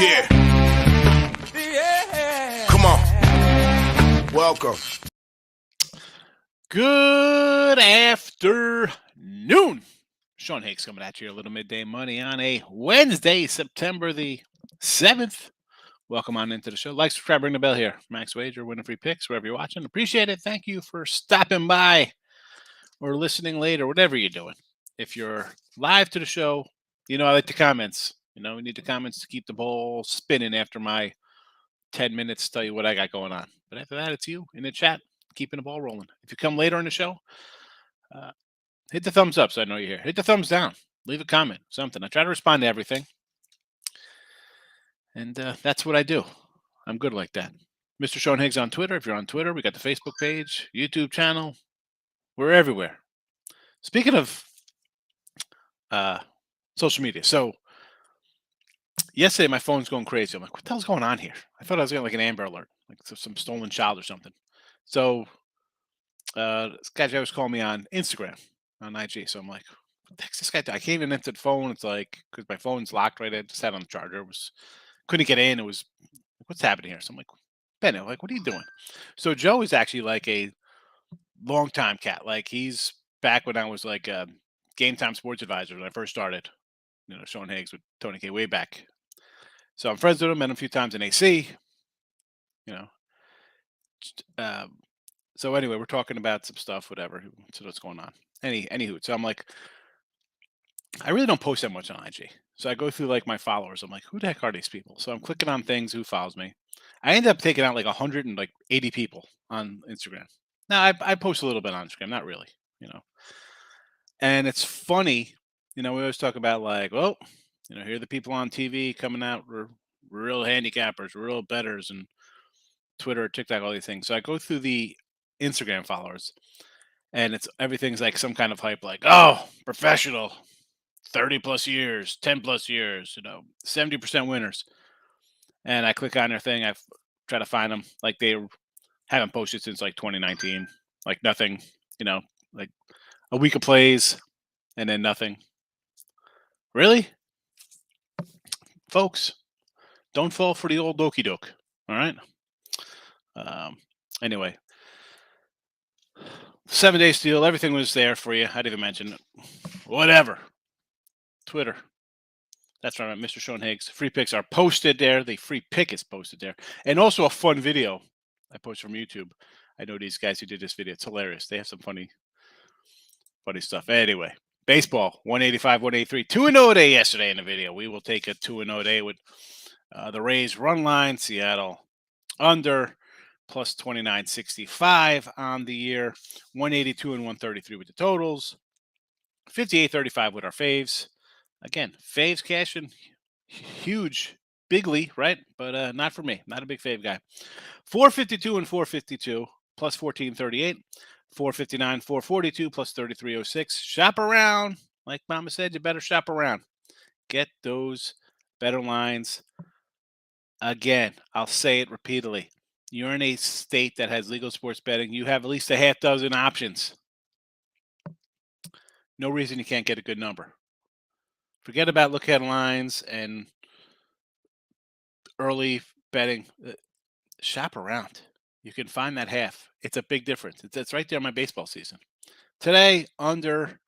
Yeah. Come on. Welcome. Good afternoon. Sean Higgs coming at you, a little midday money on a Wednesday, September the 7th. Welcome on into the show. Like, subscribe, ring the bell here. Max Wager, winning free picks wherever you're watching. Appreciate it. Thank you for stopping by or listening later, whatever you're doing. If you're live to the show, I like the comments. We need the comments to keep the ball spinning after my 10 minutes tell you what I got going on. But after that, it's you in the chat, keeping the ball rolling. If you come later in the show, hit the thumbs up so I know you're here. Hit the thumbs down. Leave a comment, something. I try to respond to everything. And that's what I do. I'm good like that. Mr. Sean Higgs on Twitter. If you're on Twitter, we got the Facebook page, YouTube channel. We're everywhere. Speaking of social media. So yesterday, my phone's going crazy. I'm like, what the hell's going on here? I thought I was getting like an Amber Alert, like some stolen child or something. So this guy was calling me on Instagram, on IG. So I'm like, what the heck's this guy do? I can't even enter the phone. It's like, because my phone's locked right at, sat on the charger. Couldn't get in. It was, what's happening here? So I'm like, Benny, like, what are you doing? So Joe is actually like a longtime cat. Like, he's back when I was like a Game Time Sports Advisor when I first started, Sean Higgs with Tony K way back. So I'm friends with him, met him a few times in AC, So anyway, we're talking about some stuff, whatever. So what's going on? Anywho, so I'm like, I really don't post that much on IG. So I go through like my followers. I'm like, who the heck are these people? So I'm clicking on things, who follows me. I ended up taking out like 180 people on Instagram. Now I post a little bit on Instagram, not really, And it's funny, we always talk about like, well, here are the people on TV coming out, we're real handicappers, we're real bettors, and Twitter, TikTok, all these things. So I go through the Instagram followers, and everything's like some kind of hype, like, oh, professional, 30 plus years, 10 plus years, 70% winners. And I click on their thing. I try to find them. Like, they haven't posted since like 2019, like nothing, like a week of plays and then nothing. Really? Folks, don't fall for the old dokey doke. All right. Anyway, 7-day steal. Everything was there for you. I didn't even mention it. Whatever. Twitter. That's right, Mr. Sean Higgs. Free picks are posted there. The free pick is posted there. And also a fun video I posted from YouTube. I know these guys who did this video. It's hilarious. They have some funny stuff. Anyway, baseball, 185, 183. 2-0 day yesterday in the video. We will take a 2-0 day with the Rays run line. Seattle under plus 29.65 on the year. 182 and 133 with the totals. 58.35 with our faves. Again, faves cashing huge, bigly, right? But not for me. Not a big fave guy. 452 and 452 plus 14.38. 459, 442 plus 33.06. Shop around. Like Mama said, you better shop around. Get those better lines. Again, I'll say it repeatedly. You're in a state that has legal sports betting. You have at least a half dozen options. No reason you can't get a good number. Forget about look ahead lines and early betting. Shop around. You can find that half. It's a big difference. It's right there in my baseball season. Today, under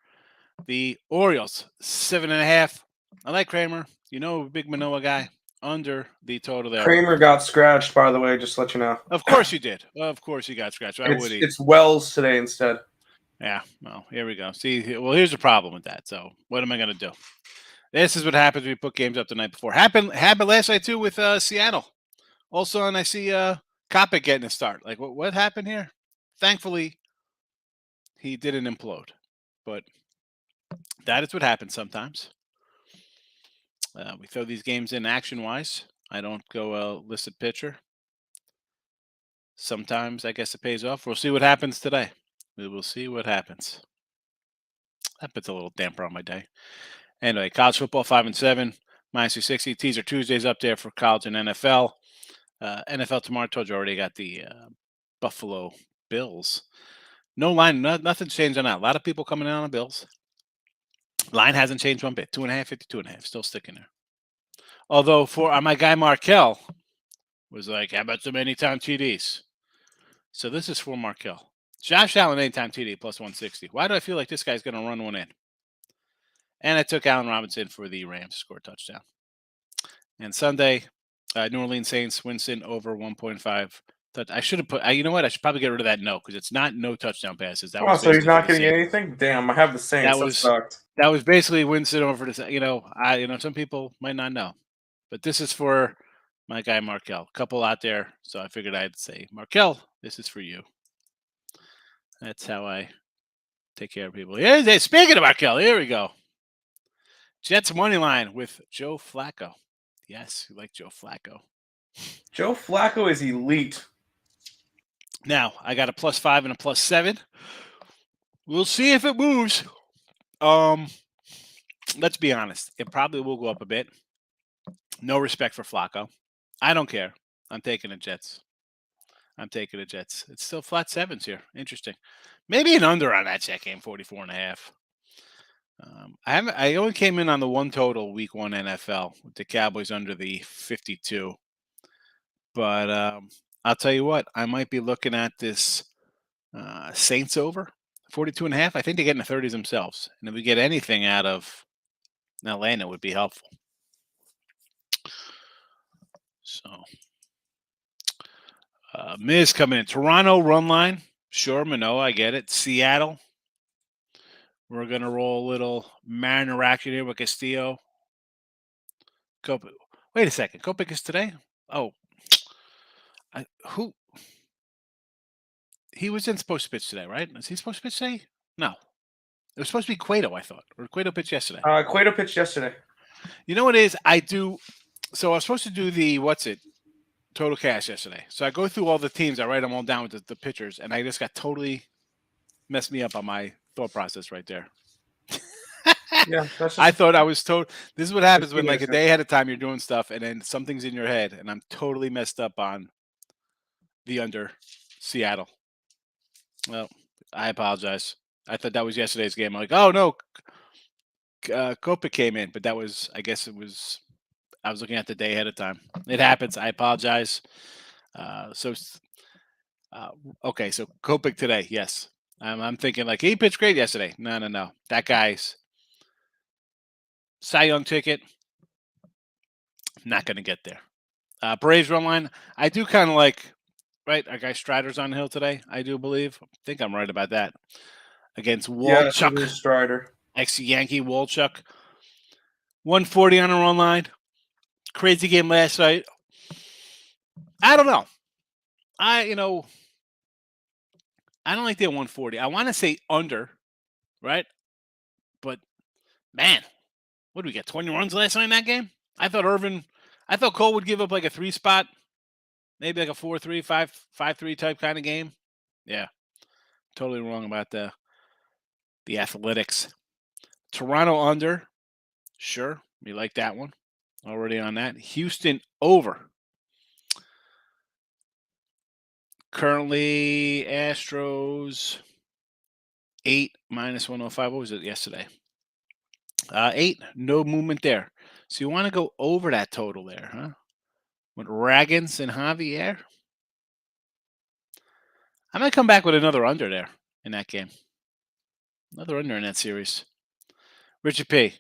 the Orioles, 7.5. I like Kramer. Big Manoa guy. Under the total there. Kramer got scratched, by the way, just to let you know. Of course you did. Of course he got scratched. Why would he? It's Wells today instead. Yeah, well, here we go. See, well, here's the problem with that. So what am I going to do? This is what happens when we put games up the night before. Happened last night, too, with Seattle. Also, and I see Kopech getting a start. Like, what happened here? Thankfully, he didn't implode. But that is what happens sometimes. We throw these games in action-wise. I don't go listed pitcher. Sometimes I guess it pays off. We'll see what happens today. We will see what happens. That puts a little damper on my day. Anyway, college football 5-7, minus 260. Teaser Tuesdays up there for college and NFL. NFL tomorrow. I told you already got the Buffalo Bills. No line, nothing's changed on that. A lot of people coming in on the Bills. Line hasn't changed one bit. 2.5, 52.5, still sticking there. Although for my guy Markel was like, how about some anytime TDs? So this is for Markel. Josh Allen anytime TD plus 160. Why do I feel like this guy's going to run one in? And I took Allen Robinson for the Rams to score a touchdown. And Sunday, New Orleans Saints, Winston over 1.5. I should have put. You know what? I should probably get rid of that no because it's not no touchdown passes. That Oh, was so he's basically not for the getting Saints. anything? Damn, I have the Saints. That sucked. That was basically Winston over the. Some people might not know, but this is for my guy Markel. A couple out there, so I figured I'd say Markel. This is for you. That's how I take care of people. Yeah, speaking of Markel, here we go. Jets money line with Joe Flacco. Yes, you like Joe Flacco. Joe Flacco is elite. Now, I got a +5 and a +7. We'll see if it moves. Let's be honest. It probably will go up a bit. No respect for Flacco. I don't care. I'm taking the Jets. It's still flat sevens here. Interesting. Maybe an under on that check game, 44.5. I only came in on the one total week 1 NFL with the Cowboys under the 52. But I'll tell you what, I might be looking at this Saints over 42.5. I think they get in the 30s themselves. And if we get anything out of Atlanta, it would be helpful. So, Miz coming in. Toronto run line. Sure, Manoa, I get it. Seattle. We're going to roll a little Mariner racket here with Castillo. Wait a second. Kopech is today? Oh. Who? He wasn't supposed to pitch today, right? Is he supposed to pitch today? No. It was supposed to be Cueto, I thought. Or Cueto pitched yesterday. Cueto pitched yesterday. You know what it is? So I was supposed to do the, Total Cash yesterday. So I go through all the teams. I write them all down with the pitchers. And I just got totally messed me up on my thought process right there. Yeah, I thought I was told. This is what happens when, a day ahead of time, you're doing stuff, and then something's in your head, and I'm totally messed up on the under Seattle. Well, I apologize. I thought that was yesterday's game. I'm like, oh no, Kopech came in, but that was, I guess it was. I was looking at the day ahead of time. It happens. I apologize. Okay, so Kopech today, yes. I'm thinking like he pitched great yesterday. No. That guy's Cy Young ticket, not going to get there. Braves run line, I do kind of like, right? Our guy Strider's on the hill today, I do believe. I think I'm right about that. Against Walchuk. Yeah, Strider. Ex-Yankee Walchuk. 140 on the run line. Crazy game last night. I don't know. I don't like the 140. I want to say under, right? But, man, what did we get? 20 runs last night in that game? I thought Cole would give up like a 3-spot, maybe like a 4-3, 5-3 type kind of game. Yeah, totally wrong about the Athletics. Toronto under, sure, we like that one. Already on that. Houston over. Currently, Astros 8 minus 105. What was it yesterday? 8, no movement there. So you want to go over that total there, huh? With Raggins and Javier. I might come back with another under there in that game. Another under in that series. Richard P.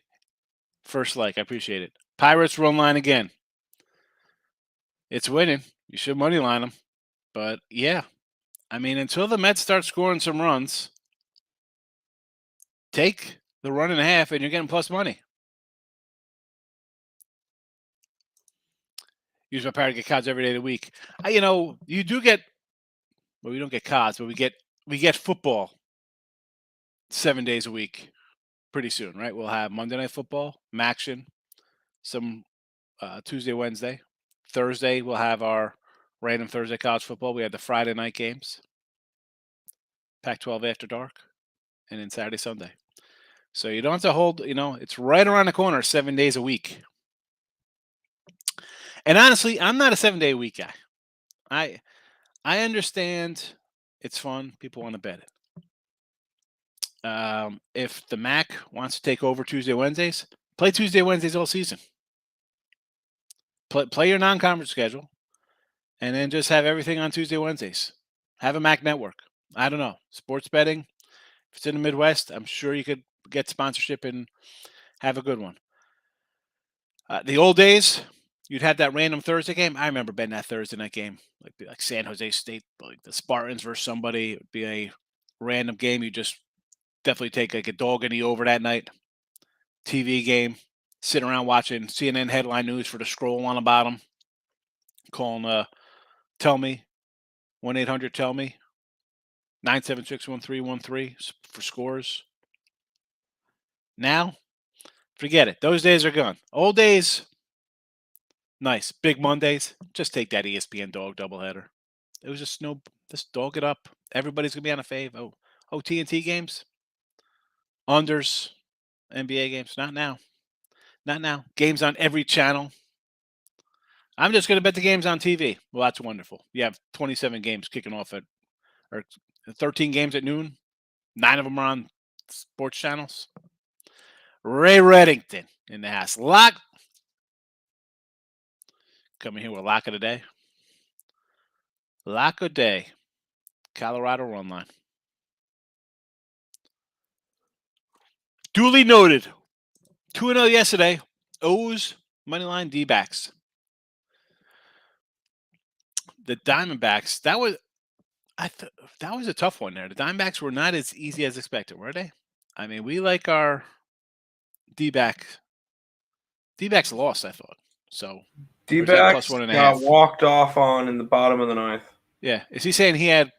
First like, I appreciate it. Pirates run line again. It's winning. You should money line them. But, yeah. I mean, until the Mets start scoring some runs, take the 1.5 and you're getting plus money. Use my power to get cards every day of the week. You do get, well, we don't get cards, but we get football 7 days a week pretty soon, right? We'll have Monday Night Football, action, some Tuesday, Wednesday. Thursday, we'll have our random Thursday college football. We have the Friday night games, Pac-12 after dark, and then Saturday, Sunday. So you don't have to hold, it's right around the corner 7 days a week. And honestly, I'm not a 7-day-a-week guy. I understand it's fun. People want to bet it. If the MAC wants to take over Tuesday, Wednesdays, play Tuesday, Wednesdays all season. Play your non-conference schedule, and then just have everything on Tuesday, Wednesdays. Have a MAC network. I don't know. Sports betting, if it's in the Midwest, I'm sure you could get sponsorship and have a good one. The old days, you'd have that random Thursday game. I remember betting that Thursday night game, like San Jose State, like the Spartans versus somebody. It would be a random game. You just definitely take like a dog in the over that night. TV game, sitting around watching CNN headline news for the scroll on the bottom, calling Tell Me, 1-800 Tell Me, 976-1313 for scores. Now, forget it. Those days are gone. Old days, nice. Big Mondays, just take that ESPN dog doubleheader. It was just dog it up. Everybody's gonna be on a fave. Oh, TNT games, unders, NBA games. Not now. Not now. Games on every channel. I'm just going to bet the games on TV. Well, that's wonderful. You have 27 games kicking off or 13 games at noon. 9 of them are on sports channels. Ray Reddington in the house. Coming here with lock of the day. Lock of day. Colorado run line. Duly noted. 2-0 yesterday. O's money line D-backs. The Diamondbacks, that was a tough one there. The Diamondbacks were not as easy as expected, were they? I mean, we like our D-backs. D-backs lost, I thought. So D-backs +1.5. got walked off on in the bottom of the ninth. Yeah. Is he saying he had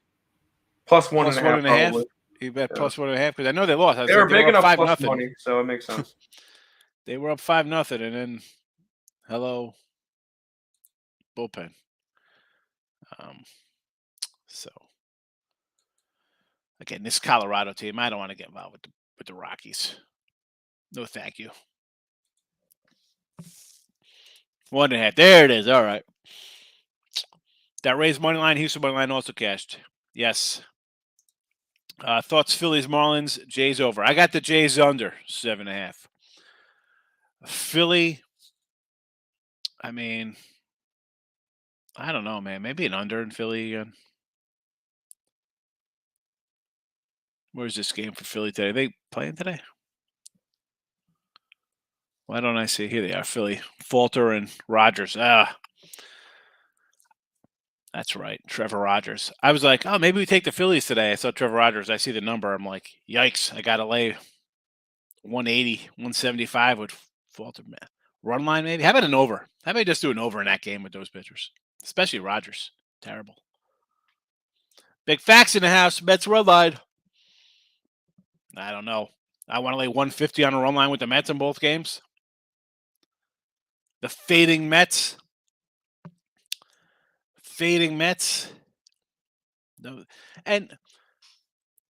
+1.5? Probably. He bet +1.5 because I know they lost. They were big enough up plus 5-0. money, so it makes sense. They were up 5-0, and then hello bullpen. So again, this Colorado team, I don't want to get involved with the Rockies. No, thank you. 1.5. There it is. All right. That Rays money line, Houston money line also cashed. Yes. Thoughts Phillies, Marlins, Jays over. I got the Jays under 7.5. Philly, I mean, I don't know, man. Maybe an under in Philly again. Where's this game for Philly today? Are they playing today? Why don't I see? Here they are, Philly. Falter and Rogers. That's right, Trevor Rogers. I was like, oh, maybe we take the Phillies today. I saw Trevor Rogers. I see the number. I'm like, yikes. I got to lay 180, 175 with Falter. Run line, maybe? How about an over? How about just do an over in that game with those pitchers? Especially Rogers. Terrible. Big facts in the house. Mets run line. I don't know. I want to lay 150 on a run line with the Mets in both games. The fading Mets. No. And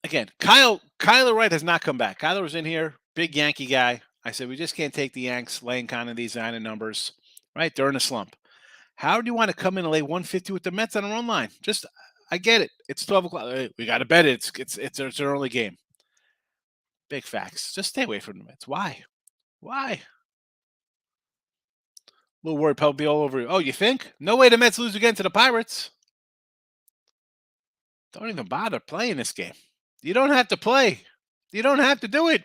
again, Kyler Wright has not come back. Kyler was in here, big Yankee guy. I said, we just can't take the Yanks laying kind of these kind of numbers, right? During a slump. How do you want to come in and lay 150 with the Mets on a run line? I get it. It's 12 o'clock. Hey, we got to bet it. It's an early game. Big facts. Just stay away from the Mets. Why? A little worried probably all over you. Oh, you think? No way the Mets lose again to the Pirates. Don't even bother playing this game. You don't have to play. You don't have to do it.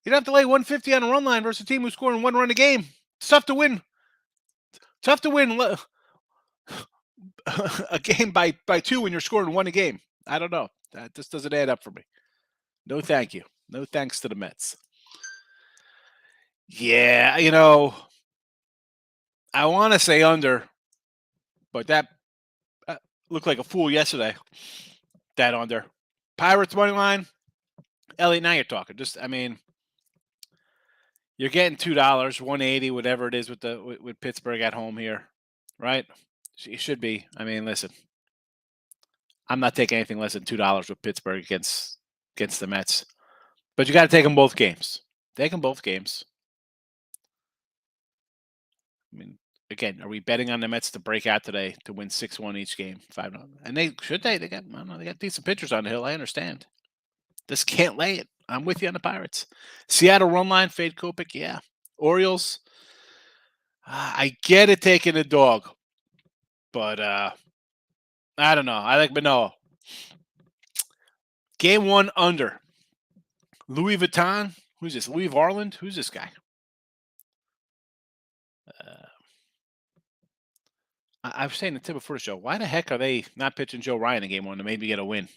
You don't have to lay 150 on a run line versus a team who's scoring 1 run a game. It's tough to win. Tough to win a game by 2 when you're scoring 1 a game. I don't know. That just doesn't add up for me. No thank you. No thanks to the Mets. Yeah, I want to say under, but that looked like a fool yesterday. That under. Pirates money line. Elliot, now you're talking. You're getting $2, 180, whatever it is with Pittsburgh at home here, right? It should be. Listen, I'm not taking anything less than $2 with Pittsburgh against the Mets, but you got to take them both games. Take them both games. Again, are we betting on the Mets to break out today to win 6-1 each game, 5-0? And they got decent pitchers on the hill. I understand. Just can't lay it. I'm with you on the Pirates. Seattle run line, fade Kopech, yeah. Orioles, I get it taking a dog, but I don't know. I like Manoa. Game 1 under. Louis Vuitton. Who's this? Louis Varland? Who's this guy? I was saying the tip before the show. Why the heck are they not pitching Joe Ryan in game 1 to maybe get a win?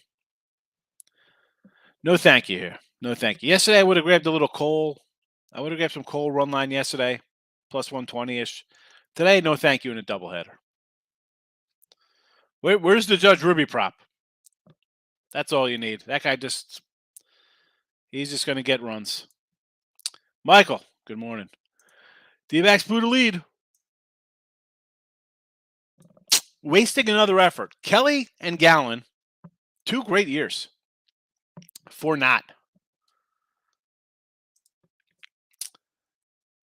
No thank you here. No thank you. Yesterday I would have grabbed a little Cole. I would have grabbed some Cole run line yesterday, plus 120-ish. Today, no thank you in a doubleheader. Where's the Judge Ruby prop? That's all you need. That guy he's just going to get runs. Michael, good morning. D-backs blew the lead. Wasting another effort. Kelly and Gallen, 2 great years for not.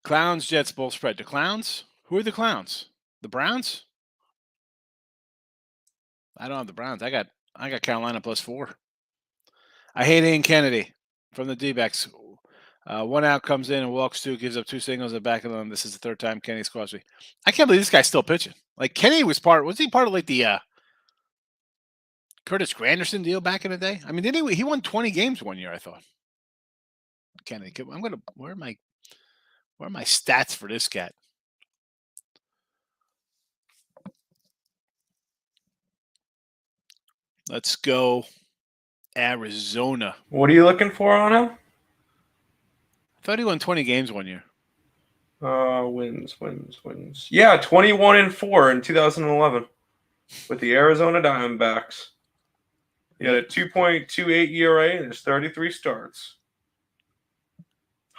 Clowns, Jets, both spread. The Clowns? Who are the Clowns? The Browns? I don't have the Browns. I got Carolina plus 4. I hate Ian Kennedy from the D-backs. 1 out, comes in and walks 2, gives up 2 singles and back of them. This is the 3rd time Kenny's cost me. I can't believe this guy's still pitching. Like Kenny was he part of like the Curtis Granderson deal back in the day? I mean, he won 20 games 1 year, I thought. Kennedy, where are my stats for this cat? Let's go Arizona. What are you looking for on him? I thought he won 20 games 1 year. Wins. Yeah, 21-4 in 2011 with the Arizona Diamondbacks. He had a 2.28 ERA in his 33 starts.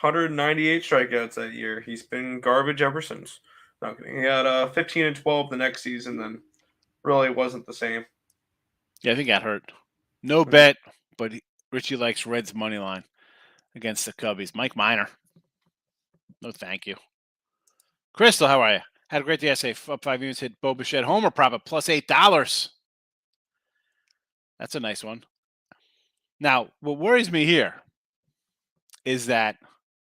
198 strikeouts that year. He's been garbage ever since. Not kidding. He had 15-12 the next season, then really wasn't the same. Yeah, I think he got hurt. No bet, but Richie likes Reds money line against the Cubbies. Mike Minor. No thank you. Crystal, how are you? Had a great day yesterday. Up 5 units, hit Bo Bichette homer prop at plus $8. That's a nice one. Now, what worries me here is that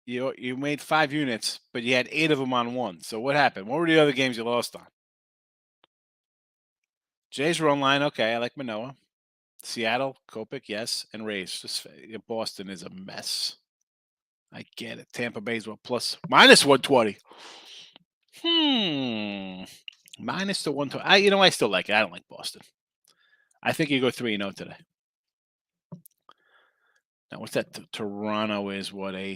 you made 5 units, but you had 8 of them on 1. So what happened? What were the other games you lost on? Jays were online. Okay, I like Manoa. Seattle, Kopech, yes, and Rays. Boston is a mess. I get it. Tampa Bay's minus 120. Minus the 120. I still like it. I don't like Boston. I think you go 3-0 today. Now, what's that? Toronto is what, a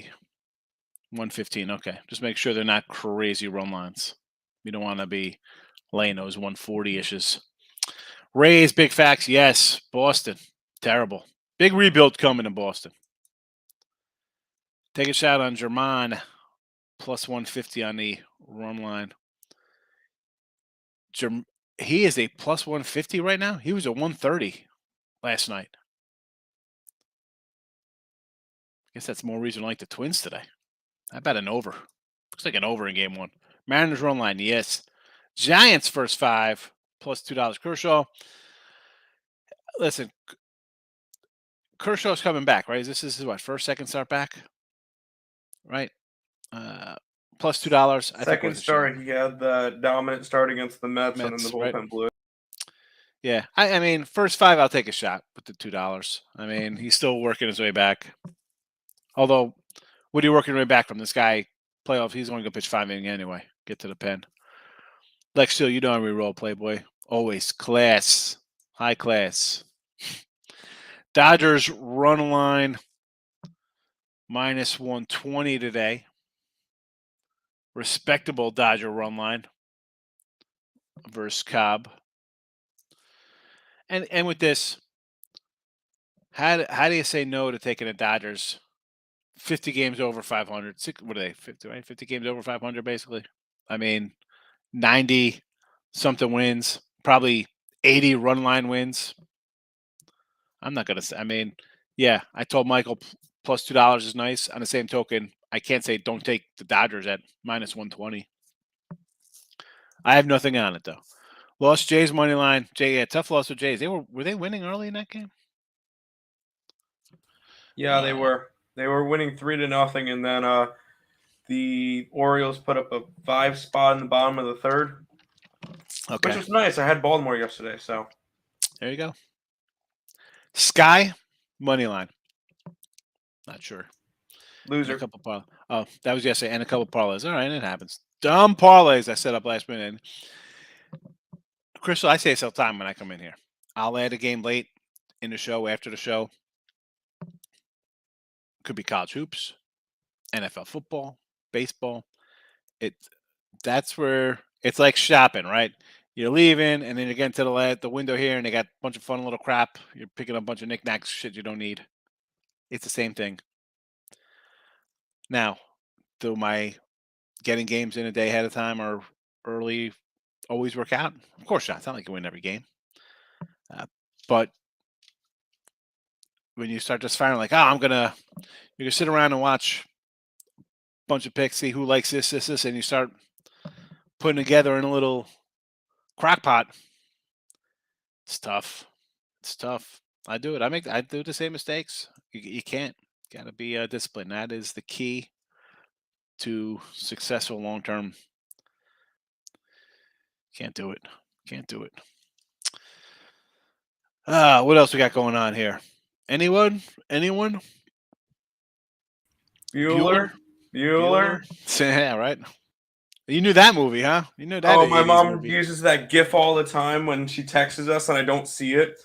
115. Okay. Just make sure they're not crazy run lines. You don't want to be laying those 140-ishes. Rays, big facts. Yes. Boston. Terrible. Big rebuild coming in Boston. Take a shot on German. Plus 150 on the run line. He is a plus 150 right now. He was a 130 last night. I guess that's more reason to like the Twins today. How about an over? Looks like an over in game 1. Mariners run line, yes. Giants first 5, plus $2. Kershaw. Listen, Kershaw's coming back, right? This is what, first, second start back? Right? Plus $2. Second start, he had the dominant start against the Mets and then the bullpen blew it. Yeah, I mean, first 5, I'll take a shot with the $2. I mean, he's still working his way back. Although, what are you working his way back from? This guy, playoff, he's going to go pitch 5 innings anyway. Get to the pen. Lex Steele, you know how we roll, Playboy. Always class. High class. Dodgers run line minus 120 today. Respectable Dodger run line versus Cobb. And with this, how do you say no to taking the Dodgers 50 games over 500? What are they? 50, right? 50 games over 500, basically. I mean, 90 something wins, probably 80 run line wins. I'm not going to say, I mean, yeah, I told Michael plus $2 is nice. On the same token, I can't say don't take the Dodgers at minus 120. I have nothing on it, though. Lost Jays money line. Tough loss with Jays. Were they winning early in that game? Yeah, they were. They were winning 3-0, and then the Orioles put up a 5 spot in the bottom of the third, Okay. which was nice. I had Baltimore yesterday, so There you go. Sky money line. Not sure. And a loser. couple oh, that was yesterday, and a couple parlays. All right, it happens. Dumb parlays I set up last minute. Crystal, I say this all the time when I come in here. I'll add a game late in the show, after the show. Could be college hoops, NFL football, baseball. That's where it's like shopping, right? You're leaving, and then you get into the window here, and they got a bunch of fun little crap. You're picking up a bunch of knickknacks, shit you don't need. It's the same thing. Now, do my getting games in a day ahead of time or early always work out? Of course not. It's not like you win every game. But when you start just firing like, oh, you're gonna sit around and watch a bunch of picks, see who likes this, and you start putting together in a little crock pot. It's tough. It's tough. I do it. I do the same mistakes. You can't. Got to be disciplined. That is the key to successful long term. Can't do it. Can't do it. What else we got going on here? Anyone? Bueller. Yeah, right. You knew that movie, huh? You knew that. Oh, my 80s mom movie. uses that GIF all the time when she texts us and I don't see it.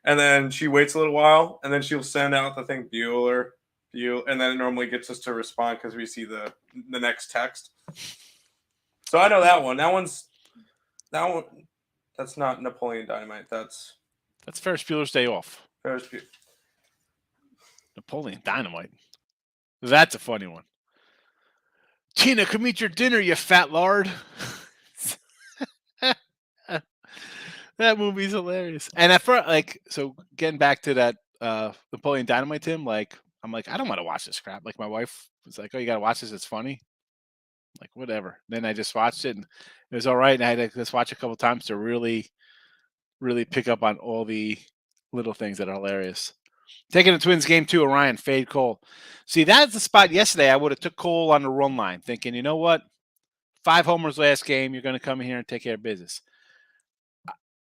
And then she waits a little while and then she'll send out the thing Bueller, and then it normally gets us to respond because we see the next text. So I know that one. That one. That's not Napoleon Dynamite. That's Ferris Bueller's Day Off. Ferris Bueller. Napoleon Dynamite. That's a funny one. Tina, come eat your dinner, you fat lard. That movie's hilarious. And at first, so getting back to that Napoleon Dynamite, Tim, I'm like, I don't want to watch this crap. Like, my wife was like, oh, you got to watch this. It's funny. I'm like, whatever. Then I just watched it, and it was all right. And I had to just watch a couple times to really, really pick up on all the little things that are hilarious. Taking the Twins game 2, Orion, fade Cole. See, that's the spot yesterday. I would have took Cole on the run line, thinking, you know what? 5 homers last game. You're going to come in here and take care of business.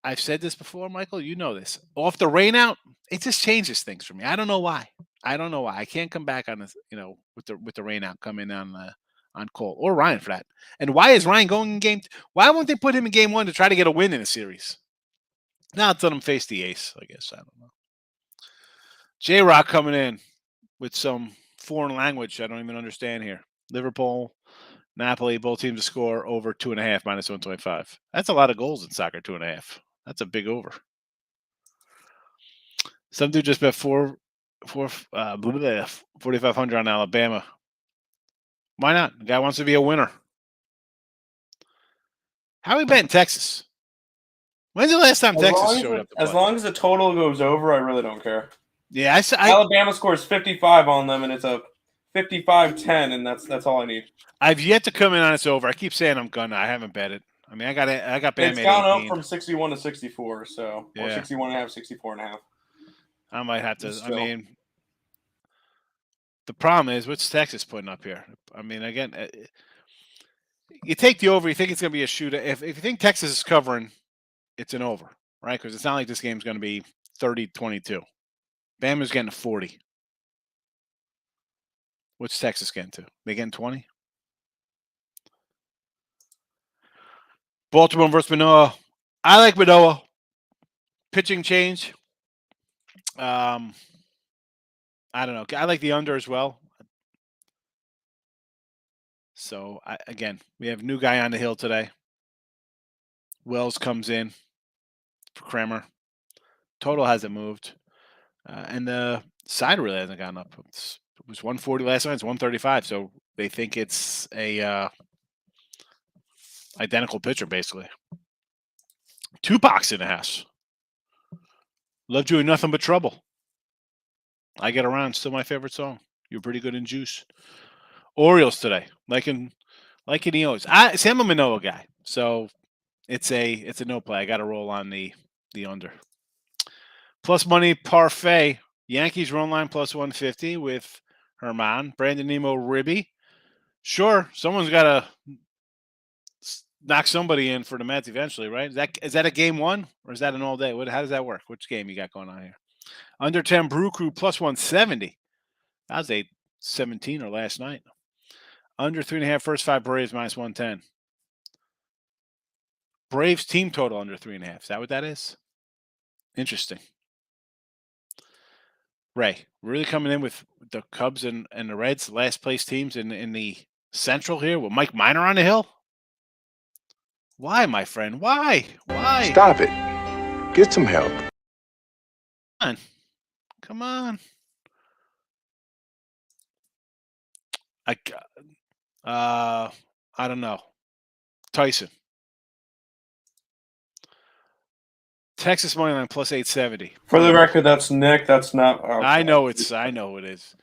I've said this before, Michael. You know this. Off the rain out, it just changes things for me. I don't know why. I can't come back on this, with the rain out coming on Cole or Ryan for that. And why is Ryan going in game? Why won't they put him in game 1 to try to get a win in the series? Now it's let him face the ace. I guess I don't know. J-Rock coming in with some foreign language I don't even understand here. Liverpool, Napoli, both teams to score over 2.5 minus 125. That's a lot of goals in soccer. 2.5. That's a big over. Some dude just bet 4,500 on Alabama. Why not? The guy wants to be a winner. How are we betting Texas? When's the last time Texas showed up to play? As long as the total goes over, I really don't care. Yeah, Alabama scores 55 on them, and it's a 55-10, and that's all I need. I've yet to come in on its over. I keep saying I'm gonna. I haven't bet it. I mean, I got Bama. It's gone up from 61 to 64, so yeah. Or 61.5, 64.5. I might have to. I mean, the problem is, what's Texas putting up here? I mean, again, you take the over. You think it's going to be a shootout. If you think Texas is covering, it's an over, right? Because it's not like this game's going to be 30-22. Bama's getting to 40. What's Texas getting to? They getting 20? Baltimore versus Manoa. I like Manoa. Pitching change. I don't know. I like the under as well. So, again, we have a new guy on the hill today. Wells comes in for Kramer. Total hasn't moved. And the side really hasn't gone up. It was 140 last night. It's 135. So they think it's a identical pitcher, basically. Tupac's in the house. Loved you in Nothing But Trouble. I Get Around. Still my favorite song. You're pretty good in juice. Orioles today. Like in he always. I'm a Manoa guy. So it's a no play. I got to roll on the under. Plus money parfait. Yankees run line plus 150 with Herman. Brandon Nemo Ribby. Sure, someone's got to knock somebody in for the Mets eventually, right? Is that a game one or is that an all day? How does that work? Which game you got going on here? Under 10 Brew Crew plus 170. That was 8-17 or last night. Under 3.5 first 5 Braves minus 110. Braves team total under 3.5. Is that what that is? Interesting. Ray, really coming in with the Cubs and the Reds, last place teams in the Central here with Mike Minor on the hill? Why, my friend? Why? Stop it. Get some help. Come on. I don't know. Tyson. Texas money line plus 870. For the record, that's Nick. That's not. Okay. I know it is.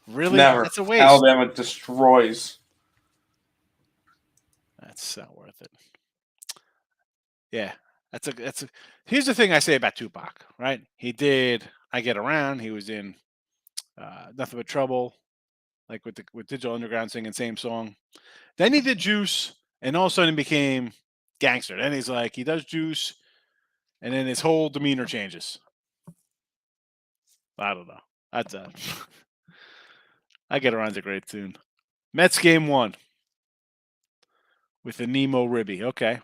Really? Never. That's a waste. Alabama destroys. That's not worth it. Yeah. That's a here's the thing I say about Tupac, right? He did I Get Around. He was in Nothing But Trouble, like with Digital Underground singing same song. Then he did Juice, and all of a sudden became gangster. Then he's like, he does Juice, and then his whole demeanor changes. I don't know. That's I Get Around's a great tune. Mets game 1 with the Nemo Ribby. Okay.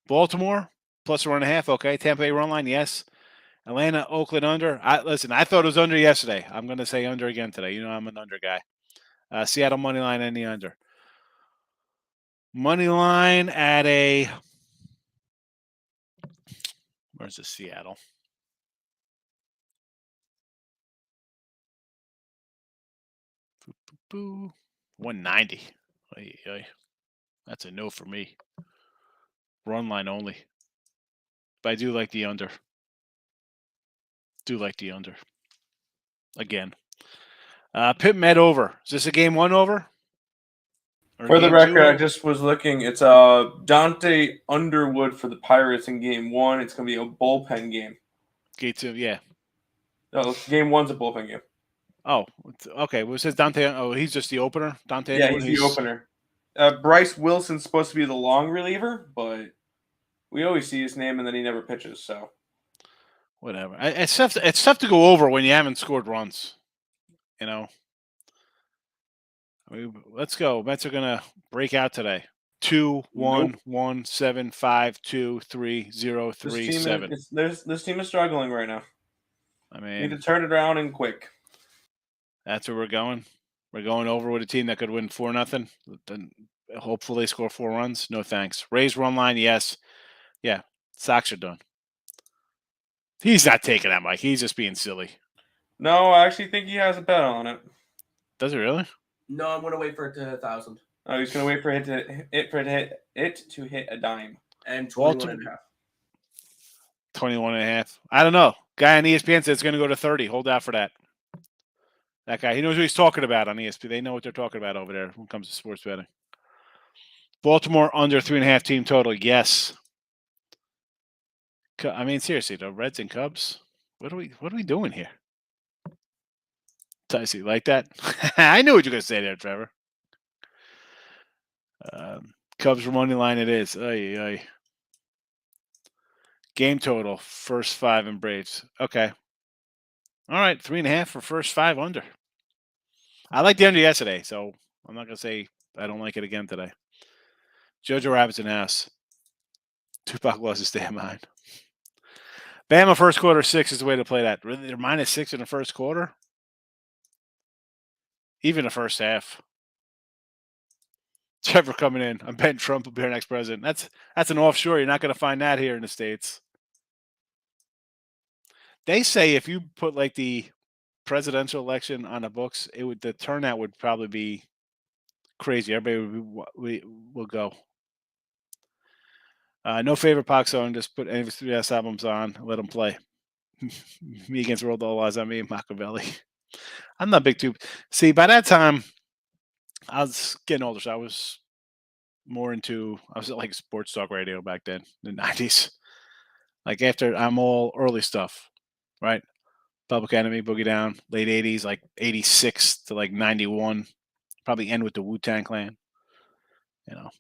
Baltimore plus 1.5. Okay. Tampa Bay run line. Yes. Atlanta, Oakland under. Listen, I thought it was under yesterday. I'm going to say under again today. You know I'm an under guy. Seattle money line and the under. Money line at a. Where's the Seattle? Boo, boo, boo. 190. That's a no for me. Run line only. But I do like the under. Again. Pitt Met over. Is this a game 1 over? For the record, I just was looking. It's Dante Underwood for the Pirates in game 1. It's going to be a bullpen game. Game 2, yeah. No, game 1's a bullpen game. Oh, okay. Well, it says Dante. Oh, he's just the opener. Dante. Yeah, he's the opener. Bryce Wilson's supposed to be the long reliever, but we always see his name and then he never pitches. So whatever. It's tough to go over when you haven't scored runs. You know. Let's go. Mets are gonna break out today. 2-1-1 7-5 2-3 0-3 7. This team is struggling right now. I mean, need to turn it around and quick. That's where we're going. We're going over with a team that could win 4-0. Then hopefully score 4 runs. No thanks. Raise run line, yes. Yeah, Sox are done. He's not taking that, Mike. He's just being silly. No, I actually think he has a bet on it. Does he really? No, I'm gonna wait for it to hit 1,000. Oh, he's gonna wait for it to hit a dime. And 21.5. 21.5. I don't know. Guy on ESPN said it's going to go to 30. Hold out for that. That guy, he knows what he's talking about on ESPN. They know what they're talking about over there when it comes to sports betting. Baltimore under 3.5 team total. Yes. I mean, seriously, though, Reds and Cubs. What are we doing here? Ticey, like that? I knew what you were going to say there, Trevor. Cubs money line it is. Ay. Game total, first 5 in Braves. Okay. All right, 3.5 for first 5 under. I liked the under yesterday, so I'm not going to say I don't like it again today. Jojo Rabbit's in house. Tupac lost his damn mind. Bama first quarter 6 is the way to play that. Really, they're -6 in the first quarter? Even the first half. Trevor coming in. I'm betting Trump will be our next president. That's an offshore. You're not going to find that here in the States. They say if you put like the presidential election on the books, the turnout would probably be crazy. Everybody will go. No favorite Pac song. Just put any of his 3S albums on. Let them play. Me Against World, All Eyes on Me, Machiavelli. I'm not big too. See, by that time, I was getting older, so I was like sports talk radio back then, in the 90s. Like after I'm all early stuff, right? Public Enemy, Boogie Down, late 80s, like 86 to like 91. Probably end with the Wu-Tang Clan.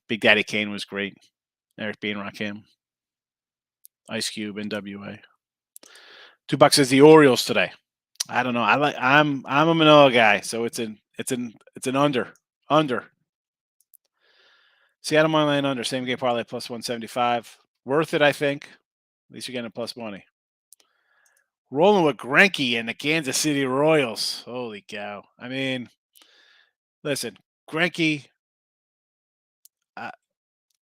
Big Daddy Kane was great. Eric B. and Rakim. Ice Cube, NWA. $2 is the Orioles today. I don't know. I'm a Manila guy, so it's an under. Under. Seattle money line under. Same game parlay plus 175. Worth it, I think. At least you're getting a plus money. Rolling with Greinke and the Kansas City Royals. Holy cow. I mean, listen, Greinke,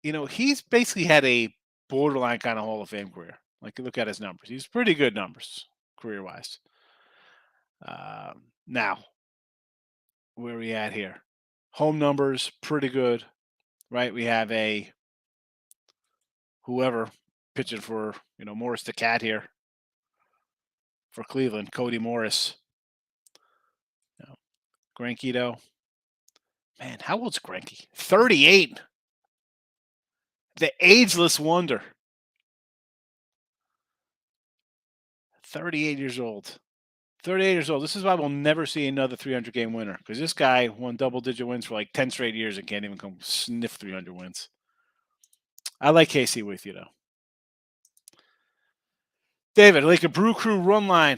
he's basically had a borderline kind of Hall of Fame career. Like, you look at his numbers. He's pretty good numbers, career-wise. Now, where are we at here? Home numbers, pretty good, right? We have whoever pitching for, Morris the Cat here for Cleveland, Cody Morris. Greinke, though. Man, how old's Greinke? 38. The ageless wonder. 38 years old. 38 years old. This is why we'll never see another 300-game winner, because this guy won double-digit wins for like 10 straight years and can't even come sniff 300 wins. I like KC with you, though. David, like a Brew Crew run line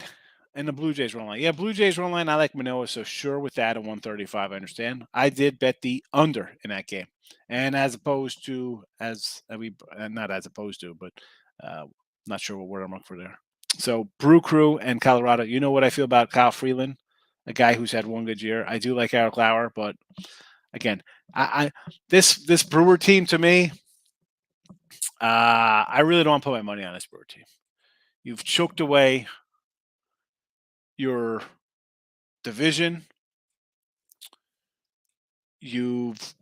and the Blue Jays run line. Yeah, Blue Jays run line, I like Manoah, so sure with that at 135, I understand. I did bet the under in that game. And not as opposed to, but not sure what word I'm looking for there. So Brew Crew and Colorado, you know what I feel about Kyle Freeland, a guy who's had one good year. I do like Eric Lauer, but again, this Brewer team to me, I really don't want to put my money on this Brewer team. You've choked away your division. You've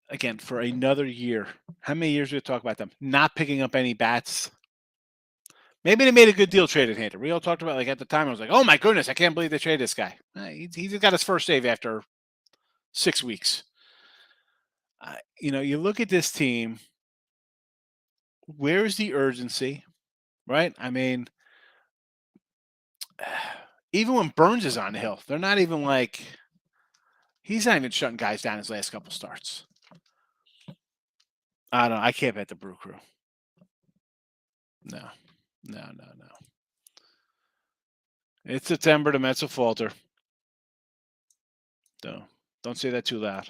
again for another year. How many years do we talk about them not picking up any bats? Maybe they made a good deal trading Hader. We all talked about, like, at the time, I was like, oh my goodness, I can't believe they traded this guy. He's got his first save after 6 weeks. You look at this team. Where's the urgency? Right? I mean, even when Burns is on the hill, they're not even like, he's not even shutting guys down his last couple starts. I don't know. I can't bet the Brew Crew. No. It's September. The Mets will falter. Don't say that too loud.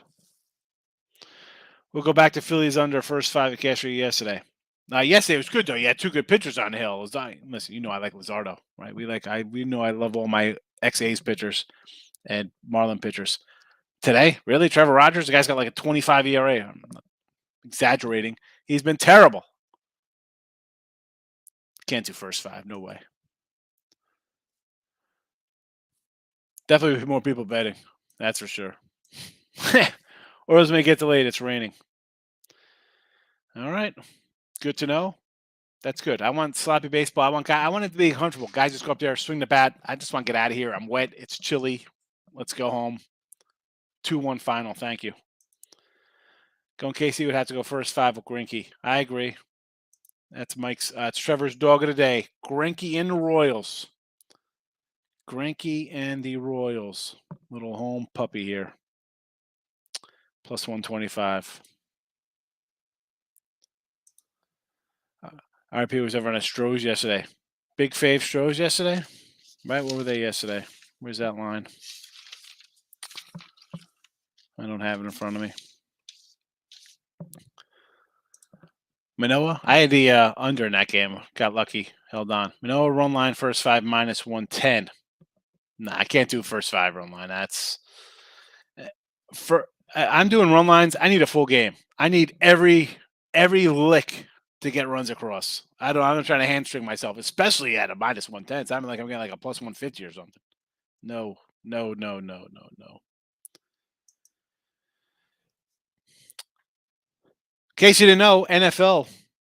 We'll go back to Phillies under first 5 at Castro yesterday. Yesterday was good, though. You had 2 good pitchers on the hill. Listen, I like Luzardo, right? I love all my ex-A's pitchers and Marlin pitchers. Today, really? Trevor Rogers? The guy's got like a 25 ERA. I'm not exaggerating. He's been terrible. Can't do first 5. No way. Definitely more people betting. That's for sure. Or as we get delayed, it's raining. All right. Good to know. That's good. I want sloppy baseball. I want it to be comfortable. Guys just go up there, swing the bat. I just want to get out of here. I'm wet. It's chilly. Let's go home. 2-1 final. Thank you. Going KC would have to go first 5 with Greinke. I agree. That's Mike's. It's Trevor's dog of the day. Greinke and the Royals. Greinke and the Royals. Little home puppy here. Plus 125. RP was over on a Strohs yesterday. Big fave Strohs yesterday? Right? What were they yesterday? Where's that line? I don't have it in front of me. Manoah? I had the under in that game. Got lucky. Held on. Manoah run line first 5 minus 110. Nah, I can't do first 5 run line. That's I'm doing run lines. I need a full game. I need every lick to get runs across. I'm not trying to hamstring myself, especially at a minus 110. So I'm getting like a plus 150 or something. No. In case you didn't know, NFL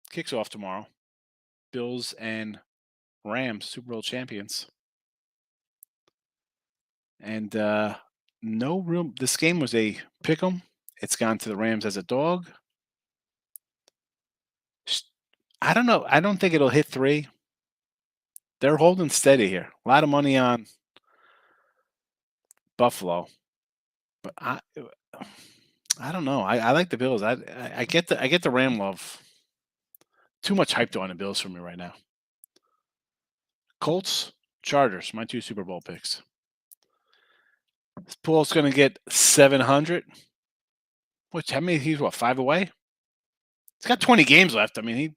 kicks off tomorrow. Bills and Rams, Super Bowl champions. And no real. This game was a pick 'em. It's gone to the Rams as a dog. I don't know. I don't think it'll hit 3. they're holding steady here. A lot of money on Buffalo, but I don't know. I like the Bills. I get the Ram love. Too much hype on the Bills for me right now. Colts, Chargers, my 2 Super Bowl picks. This pool's going to get 700. Which, how many? He's what, 5 away? He's got 20 games left. I mean, he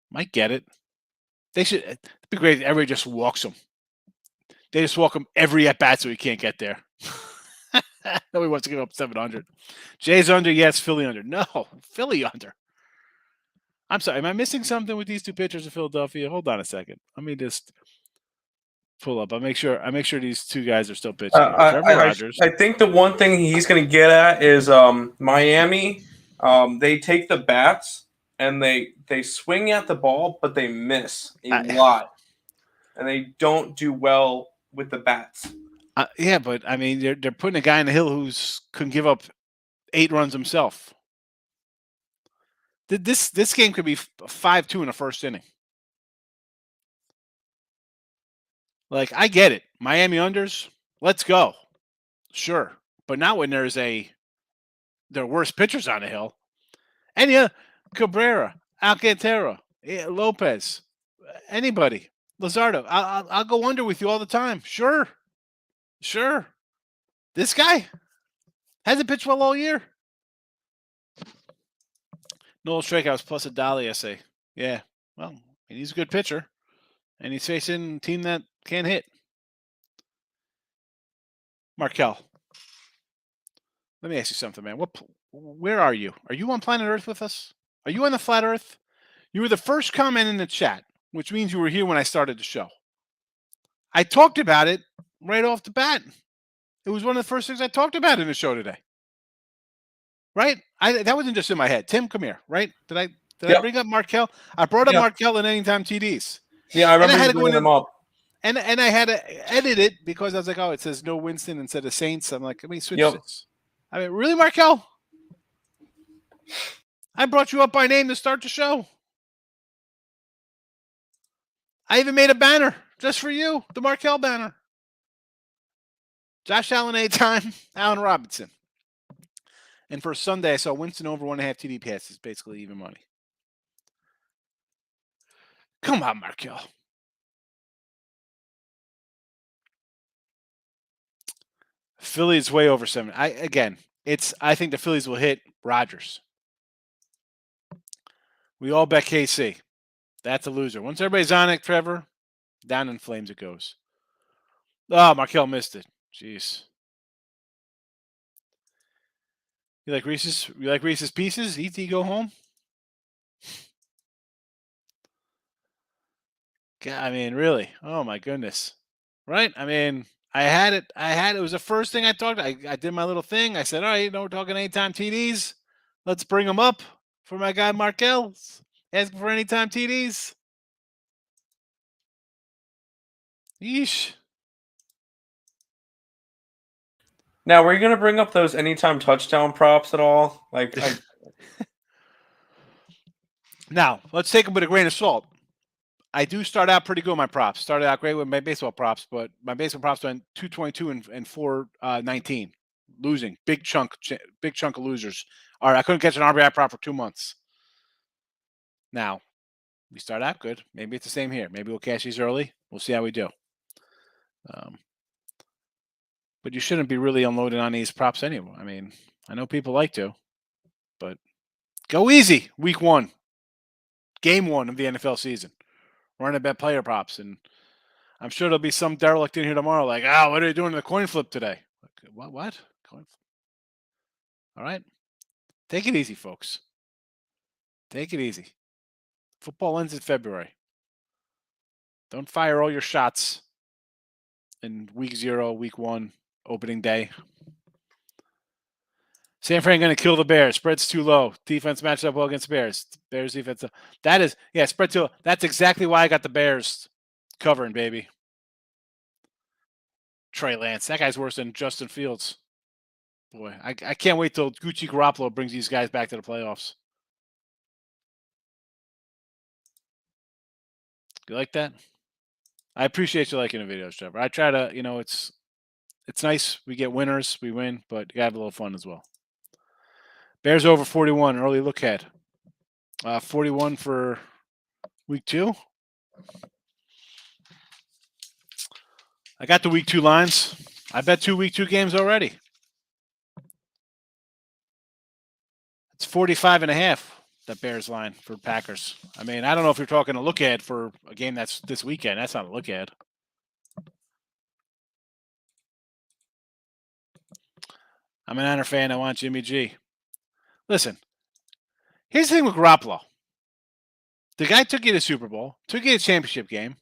might get it. They should. It'd be great if everybody just walks him. They just walk him every at bat so he can't get there. Nobody wants to give up 700. Jay's under, yes. Philly under, no. Philly under. I'm sorry. Am I missing something with these 2 pitchers of Philadelphia? Hold on a second. Let me just pull up. I make sure these 2 guys are still pitching. I think the one thing he's going to get at is Miami. They take the bats and they swing at the ball, but they miss a lot, and they don't do well with the bats. Yeah, but I mean, they're putting a guy in the hill who's couldn't give up 8 runs himself. This game could be 5-2 in the first inning. Like, I get it. Miami unders, let's go. Sure. But not when there's their worst pitchers on the hill. And Cabrera, Alcantara, Lopez, anybody, Luzardo. I'll go under with you all the time. Sure. This guy hasn't pitched well all year. Noel strikeouts plus a dolly essay. Yeah. Well, he's a good pitcher. And he's facing a team that can't hit. Markel, let me ask you something, man. Where are you? Are you on planet Earth with us? Are you on the flat Earth? You were the first comment in the chat, which means you were here when I started the show. I talked about it right off the bat. It was one of the first things I talked about in the show today. Right? That wasn't just in my head. Tim, come here. Right? Did I bring up Markel? I brought up Markel and anytime TDs. Yeah, I remember you bringing them up. And I had to edit it because I was like, oh, it says no Winston instead of Saints. I'm like, let me switch this. I mean, really, Markel? I brought you up by name to start the show. I even made a banner just for you, the Markel banner. Josh Allen anytime, Allen Robinson. And for Sunday, I saw Winston over 1.5 TD passes, basically even money. Come on, Markel. Phillies way over 7. I think the Phillies will hit Rodgers. We all bet KC. That's a loser. Once everybody's on it, Trevor, down in flames it goes. Oh, Markel missed it. Jeez. You like Reese's? You like Reese's Pieces? E.T. go home? God, I mean, really? Oh my goodness! Right? I mean, I had it. It was the first thing I talked. I did my little thing. I said, all right, we're talking anytime TDs. Let's bring them up for my guy Markel. Asking for anytime TDs. Yeesh. Now, were you going to bring up those anytime touchdown props at all? Now, let's take them with a grain of salt. I do start out pretty good with my props. Started out great with my baseball props, but my baseball props went 222 and 419. Losing. Big chunk of losers. All right, I couldn't catch an RBI prop for 2 months. Now, we start out good. Maybe it's the same here. Maybe we'll cash these early. We'll see how we do. But you shouldn't be really unloading on these props anyway. I mean, I know people like to, but go easy. Week 1. Game 1 of the NFL season. We're going to bet player props. And I'm sure there'll be some derelict in here tomorrow like, what are you doing in the coin flip today? Like, what? Coin flip? All right. Take it easy, folks. Take it easy. Football ends in February. Don't fire all your shots in week 0, week 1, opening day. San Fran going to kill the Bears. Spread's too low. Defense matched up well against the Bears. Bears defense. That is, spread too low. That's exactly why I got the Bears covering, baby. Trey Lance. That guy's worse than Justin Fields. Boy, I can't wait till Gucci Garoppolo brings these guys back to the playoffs. You like that? I appreciate you liking the videos, Trevor. I try to, it's nice. We get winners, we win, but you have a little fun as well. Bears over 41, early look ahead. 41 for week 2. I got the week 2 lines. I bet 2 week 2 games already. It's 45.5, that Bears line for Packers. I mean, I don't know if you're talking a look ahead for a game that's this weekend. That's not a look ahead. I'm an Niner fan. I want Jimmy G. Listen, here's the thing with Garoppolo. The guy took you to the Super Bowl, took you to a championship game.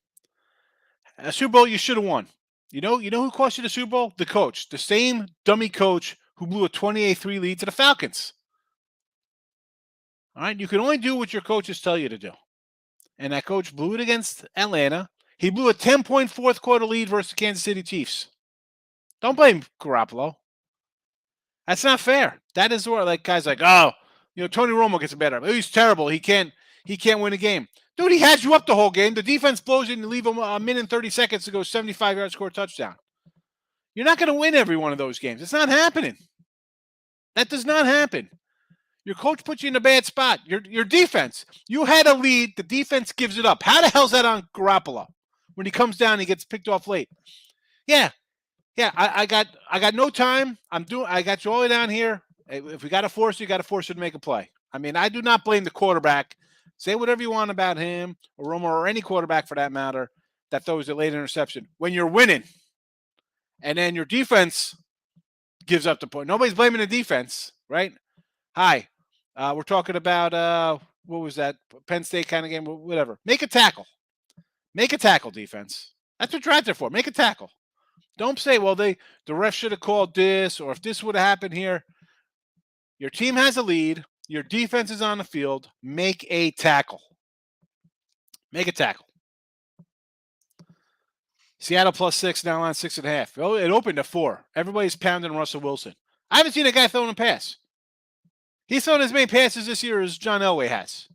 A Super Bowl you should have won. You know who cost you the Super Bowl? The coach. The same dummy coach who blew a 28-3 lead to the Falcons. All right? You can only do what your coaches tell you to do. And that coach blew it against Atlanta. He blew a 10-point fourth quarter lead versus the Kansas City Chiefs. Don't blame Garoppolo. That's not fair. That is where guys like, Tony Romo gets better. Oh, he's terrible. He can't win a game. Dude, he has you up the whole game. The defense blows you and you leave him a minute and 30 seconds to go 75 yards, score a touchdown. You're not going to win every one of those games. It's not happening. That does not happen. Your coach puts you in a bad spot. Your defense, you had a lead. The defense gives it up. How the hell's that on Garoppolo? When he comes down, he gets picked off late. Yeah. I got no time. I got you all the way down here. If we got to force you got to force you to make a play. I mean, I do not blame the quarterback. Say whatever you want about him or Romo or any quarterback for that matter that throws a late interception. When you're winning, and then your defense gives up the point. Nobody's blaming the defense, right? Hi. We're talking about, what was that, Penn State kind of game, whatever. Make a tackle. Make a tackle, defense. That's what you're out there for. Make a tackle. Don't say, well, the ref should have called this, or if this would have happened here. Your team has a lead. Your defense is on the field. Make a tackle. Make a tackle. Seattle +6, now on 6.5. Oh, it opened at 4. Everybody's pounding Russell Wilson. I haven't seen a guy throwing a pass. He's thrown as many passes this year as John Elway has.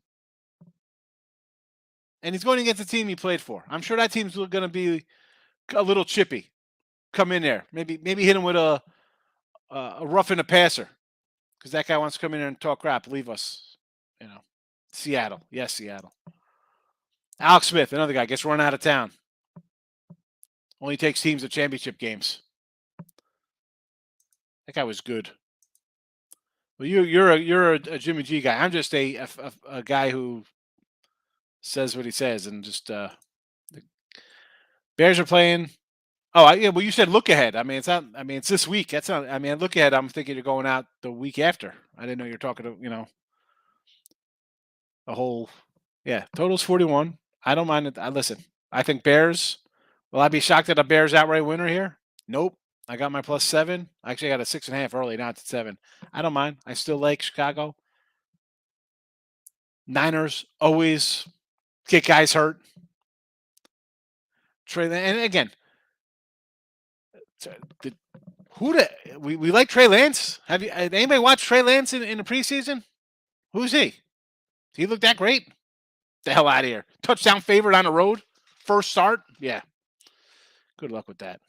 And he's going against the team he played for. I'm sure that team's going to be a little chippy. Come in there. Maybe hit him with a roughing the passer. Because that guy wants to come in there and talk crap. Leave us. Seattle. Yes, Seattle. Alex Smith, another guy, gets run out of town. Only takes teams to championship games. That guy was good. Well, you're a Jimmy G guy. I'm just a guy who says what he says, and just the Bears are playing. Oh, well, you said look ahead. I mean, it's not. I mean, it's this week. That's not. I mean, look ahead. I'm thinking you're going out the week after. I didn't know you're talking to a whole. Yeah, total's 41. I don't mind it. Listen. I think Bears. Will I be shocked at a Bears outright winner here? Nope. I got my +7. Actually, I got a 6.5 early. Now it's at 7. I don't mind. I still like Chicago. Niners always get guys hurt. And again, we like Trey Lance. Have anybody watched Trey Lance in the preseason? Who's he? He looked that great? The hell out of here. Touchdown favorite on the road. First start. Yeah. Good luck with that.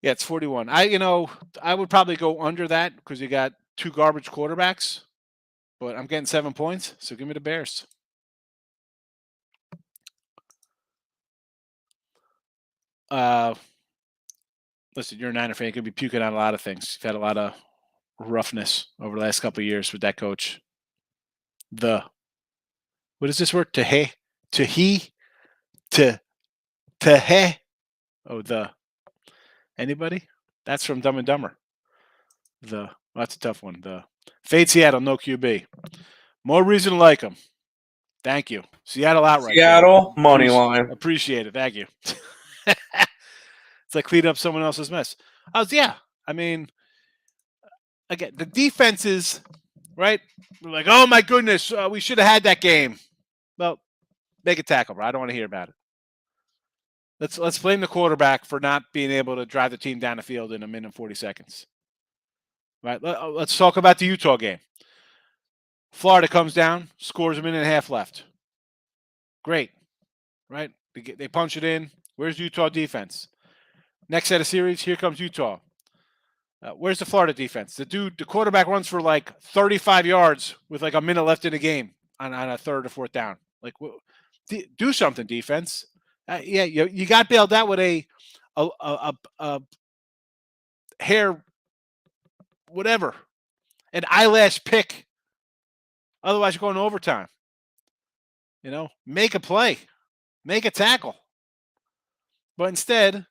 Yeah, it's 41. I would probably go under that because you got 2 garbage quarterbacks, but I'm getting 7 points, so give me the Bears. Listen, you're a Niner fan. You could be puking on a lot of things. You've had a lot of roughness over the last couple of years with that coach. What is this word? To anybody? That's from Dumb and Dumber. That's a tough one. Fade Seattle, no QB. More reason to like them. Thank you. Seattle outright. Seattle, money line. Appreciate it. Thank you. It's like cleaning up someone else's mess. I mean, again, the defenses, right? We're like, oh my goodness, we should have had that game. Well, make a tackle, bro. I don't want to hear about it. Let's blame the quarterback for not being able to drive the team down the field in a minute and 40 seconds. Right? Let's talk about the Utah game. Florida comes down, scores a minute and a half left. Great. Right? They punch it in. Where's Utah defense? Next set of series, here comes Utah. Where's the Florida defense? The quarterback runs for like 35 yards with like a minute left in the game on a third or fourth down. Like, do something, defense. Yeah, you got bailed out with a hair, whatever, an eyelash pick. Otherwise, you're going to overtime. Make a play, make a tackle. But instead,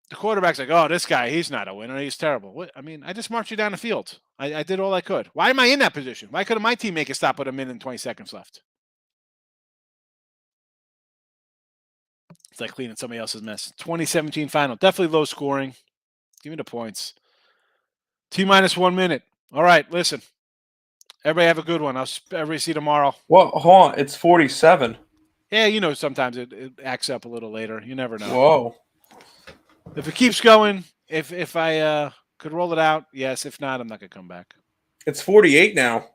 the quarterback's like, oh, this guy, he's not a winner. He's terrible. I just marched you down the field. I did all I could. Why am I in that position? Why couldn't my team make a stop with 1 minute and 20 seconds left? It's like cleaning somebody else's mess. 2017 final. Definitely low scoring. Give me the points. T-minus 1 minute. All right, listen. Everybody have a good one. Everybody see you tomorrow. Well, hold on. It's 47. Yeah, sometimes it acts up a little later. You never know. Whoa. If it keeps going, if I could roll it out, yes. If not, I'm not going to come back. It's 48 now.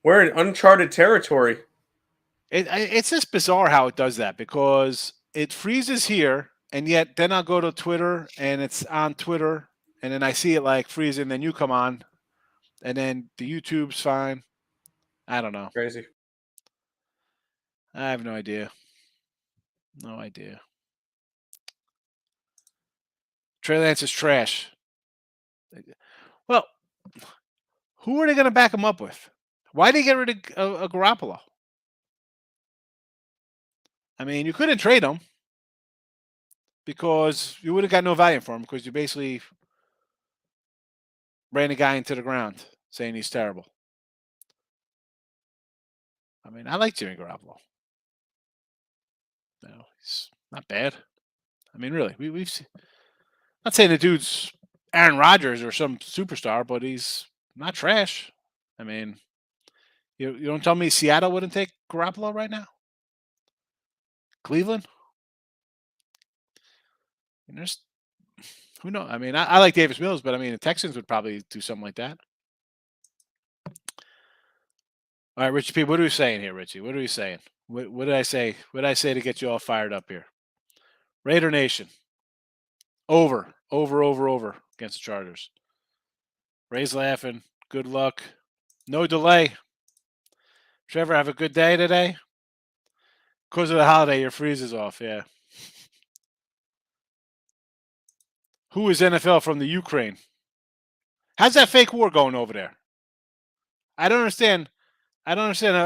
We're in uncharted territory. It's just bizarre how it does that, because it freezes here, and yet then I'll go to Twitter, and it's on Twitter, and then I see it like freezing, then you come on, and then the YouTube's fine. I don't know. Crazy. I have no idea. No idea. Trey Lance is trash. Well, who are they going to back him up with? Why did they get rid of Garoppolo? You couldn't trade him because you would have got no value for him, because you basically ran a guy into the ground saying he's terrible. I like Jimmy Garoppolo. No, he's not bad. Really, we've seen. Not saying the dude's Aaron Rodgers or some superstar, but he's not trash. You don't tell me Seattle wouldn't take Garoppolo right now? Cleveland? Who knows? I like Davis Mills, but the Texans would probably do something like that. All right, Richie P, what are we saying here, Richie? What are we saying? What did I say? What did I say to get you all fired up here? Raider Nation. Over against the Chargers. Ray's laughing. Good luck. No delay. Trevor, have a good day today. Because of the holiday, your freeze is off. Yeah. Who is NFL from the Ukraine? How's that fake war going over there? I don't understand how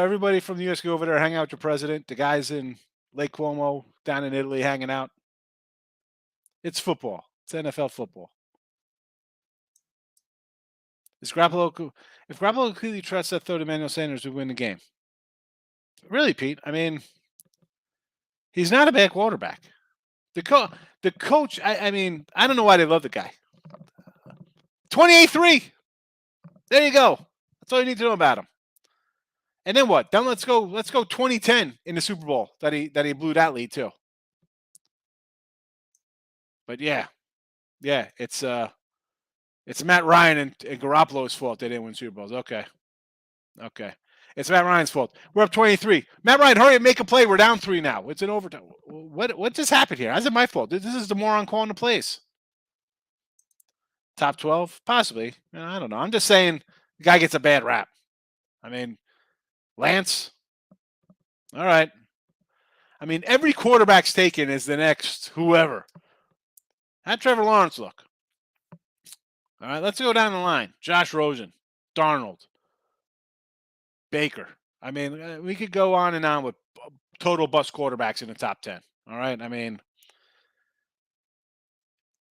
everybody from the U.S. go over there, hang out with your president. The guys in Lake Como, down in Italy, hanging out. It's football. It's NFL football. If Garoppolo completely trusts that throw to Emmanuel Sanders, we win the game. Really, Pete? He's not a bad quarterback. The coach, I don't know why they love the guy. 28-3. There you go. That's all you need to know about him. And then what? Then let's go 2010 in the Super Bowl that he blew that lead too. But yeah, it's Matt Ryan and Garoppolo's fault they didn't win Super Bowls. Okay. It's Matt Ryan's fault. We're up 23. Matt Ryan, hurry up, make a play. We're down 3 now. It's an overtime. What just happened here? How's it my fault? This is the moron calling the plays. Top 12? Possibly. I don't know. I'm just saying the guy gets a bad rap. Lance. All right. Every quarterback's taken is the next whoever. How'd Trevor Lawrence look? All right, let's go down the line. Josh Rosen, Darnold, Baker. We could go on and on with total bust quarterbacks in the top 10. All right?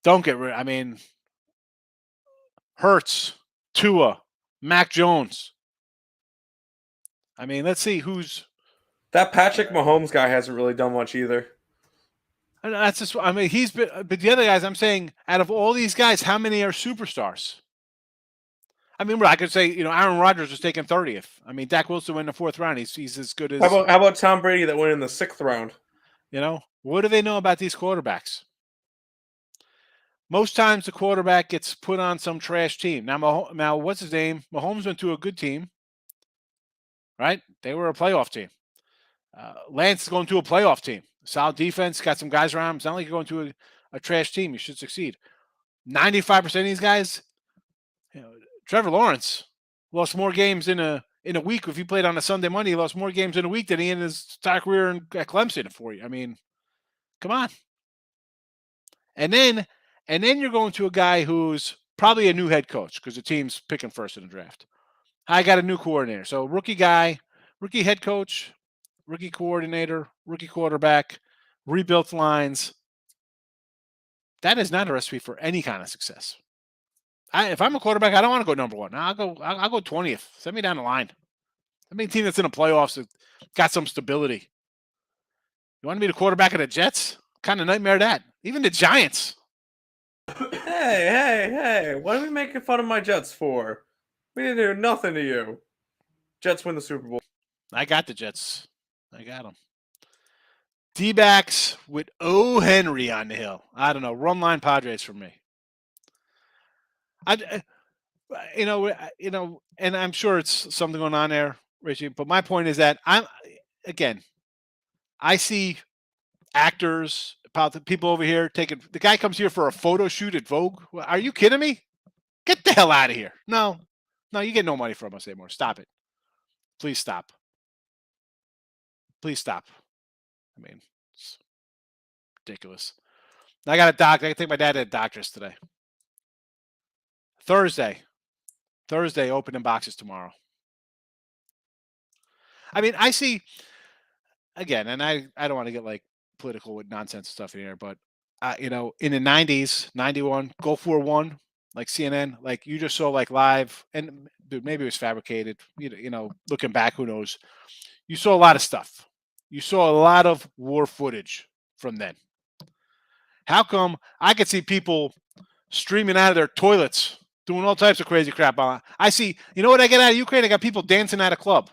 Don't get rid. Hurts, Tua, Mac Jones. Let's see who's. That Patrick Mahomes guy hasn't really done much either. That's just. He's been. But the other guys, I'm saying, out of all these guys, how many are superstars? I could say, Aaron Rodgers was taken 30th. Dak Wilson went in the 4th round. He's as good as. How about Tom Brady that went in the 6th round? What do they know about these quarterbacks? Most times the quarterback gets put on some trash team. Now what's his name? Mahomes went to a good team, right? They were a playoff team. Lance is going to a playoff team. Solid defense, got some guys around him. It's not like you're going to a trash team. You should succeed. 95% of these guys, Trevor Lawrence lost more games in a week. If he played on a Sunday, Monday, he lost more games in a week than he in his entire career at Clemson for you. I mean, come on. And then you're going to a guy who's probably a new head coach because the team's picking first in the draft. I got a new coordinator. So rookie guy, rookie head coach, rookie coordinator, rookie quarterback, rebuilt lines. That is not a recipe for any kind of success. If I'm a quarterback, I don't want to go number one. I'll go 20th. Send me down the line. Send me a team that's in the playoffs that got some stability. You want to be the quarterback of the Jets? What kind of nightmare that? Even the Giants. Hey! What are we making fun of my Jets for? We didn't do nothing to you. Jets win the Super Bowl. I got the Jets. I got them. D-backs with O. Henry on the hill. I don't know. Run line Padres for me. And I'm sure it's something going on there, Richie. But my point is that I see actors, people over here taking. The guy comes here for a photo shoot at Vogue. Are you kidding me? Get the hell out of here! No, you get no money from us anymore. Stop it. Please stop. Please stop. I mean, it's ridiculous. I got a doctor. I think my dad had a doctor's today. Thursday, opening boxes tomorrow. I mean, I see, again, and I don't want to get like political with nonsense stuff in here, but, in the 90s, 91, Go for One, like CNN, like you just saw like live, and dude, maybe it was fabricated, looking back, who knows. You saw a lot of stuff. You saw a lot of war footage from then. How come I could see people streaming out of their toilets, doing all types of crazy crap? I see, what I get out of Ukraine? I got people dancing at a club.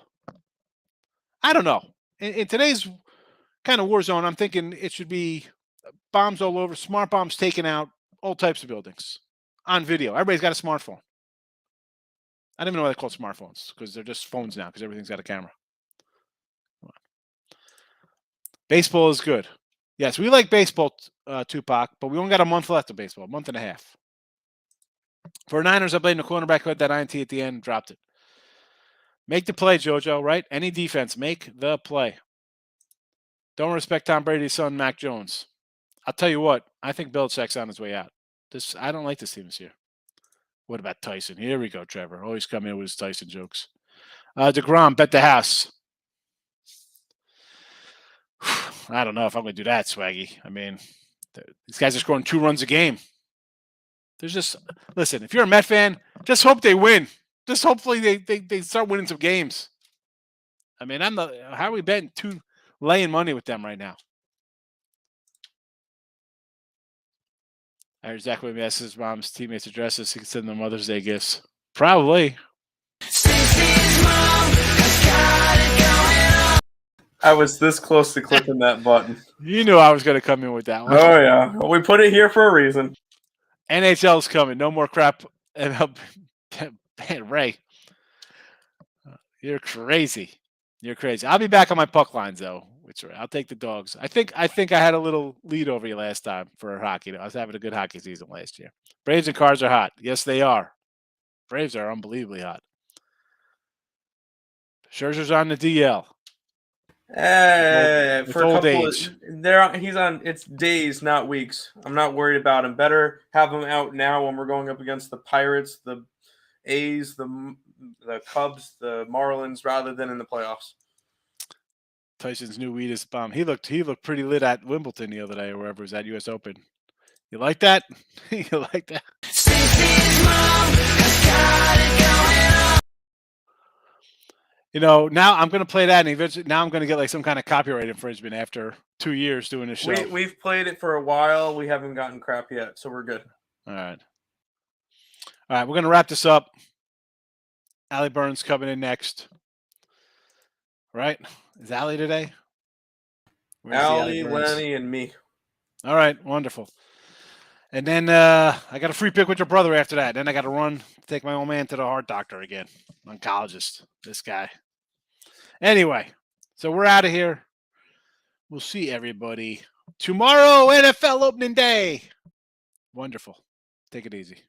I don't know. In today's kind of war zone, I'm thinking it should be bombs all over, smart bombs taking out all types of buildings on video. Everybody's got a smartphone. I don't even know why they're called smartphones, because they're just phones now, because everything's got a camera. Baseball is good. Yes, we like baseball, Tupac, but we only got a month left of baseball, a month and a half. For Niners, I blamed the cornerback who had that INT at the end, dropped it. Make the play, JoJo, right? Any defense, make the play. Don't respect Tom Brady's son, Mac Jones. I'll tell you what, I think Belichick's on his way out. I don't like this team this year. What about Tyson? Here we go, Trevor. Always come in with his Tyson jokes. DeGrom, bet the house. I don't know if I'm going to do that, Swaggy. I mean, these guys are scoring 2 runs a game. Listen, if you're a Met fan, just hope they win. Just hopefully they start winning some games. I mean, how are we betting laying money with them right now? I heard Zach Williams ask his mom's teammates addresses. He can send them Mother's Day gifts. Probably. I was this close to clicking that button. You knew I was going to come in with that one. Oh, yeah. We put it here for a reason. NHL's coming. No more crap. Ray, you're crazy. You're crazy. I'll be back on my puck lines, though. I'll take the Dogs. I think I had a little lead over you last time for hockey. I was having a good hockey season last year. Braves and Cards are hot. Yes, they are. Braves are unbelievably hot. Scherzer's on the DL. For a couple he's on. It's days, not weeks. I'm not worried about him. Better have him out now when we're going up against the Pirates, the A's, the Cubs, the Marlins, rather than in the playoffs. Tyson's new weed is bomb. He looked pretty lit at Wimbledon the other day, or wherever it was at U.S. Open. You like that? You like that? Now I'm going to play that, and eventually now I'm going to get like some kind of copyright infringement after 2 years doing this show. We've played it for a while. We haven't gotten crap yet, so we're good. All right. We're going to wrap this up. Allie Burns coming in next. Right? Is Allie today? Allie, Lenny, and me. All right. Wonderful. And then I got a free pick with your brother after that. Then I got to run to take my old man to the heart doctor again. Oncologist. This guy. Anyway, so we're out of here. We'll see everybody tomorrow, NFL opening day. Wonderful. Take it easy.